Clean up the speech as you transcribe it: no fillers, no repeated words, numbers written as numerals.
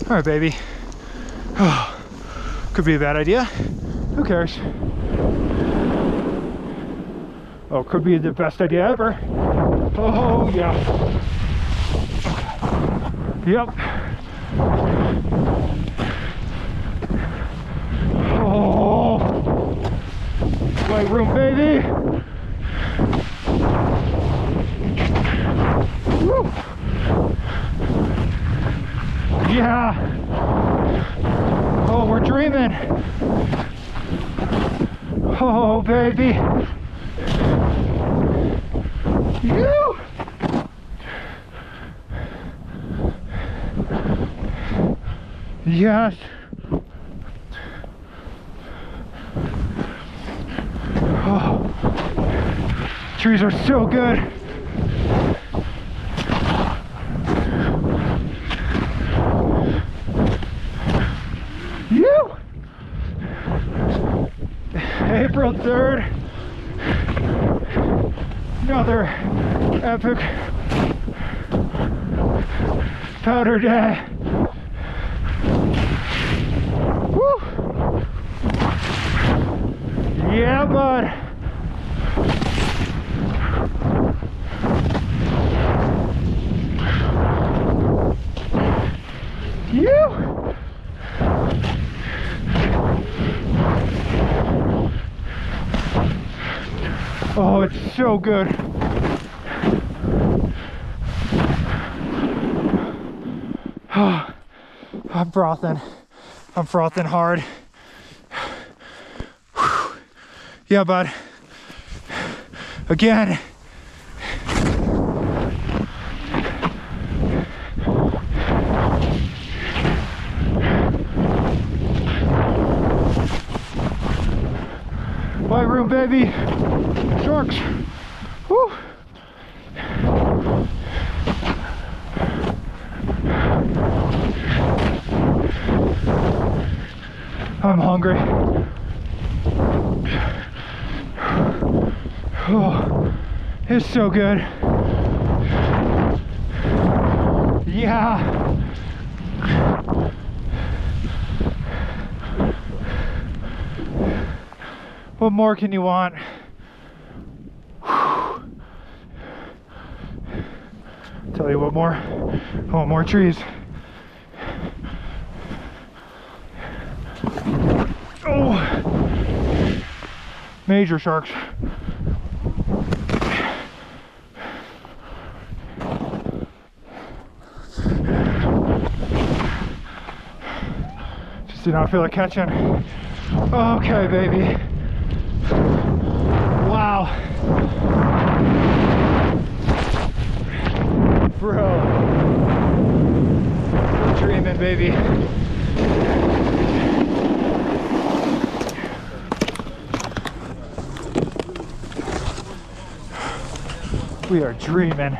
All right, baby. Oh, could be a bad idea. Who cares? Oh, could be the best idea ever. Oh, yeah. Yep. Oh, white room, baby. Woo. Yeah. Oh, we're dreaming. Oh, baby. You. Yes. Oh, trees are so good. You. April 3rd. Another epic powder day. Woo! Yeah, bud. You. Oh, it's so good. Oh, I'm frothing. I'm frothing hard. Whew. Yeah, bud. Again. White room, baby. Sharks. Woo. I'm hungry. Oh, it's so good. Yeah. What more can you want? Tell you what more. I want more trees. Oh, major sharks. Just did not feel like catching. Okay, baby. Wow. Bro. We're dreaming, baby. We are dreaming.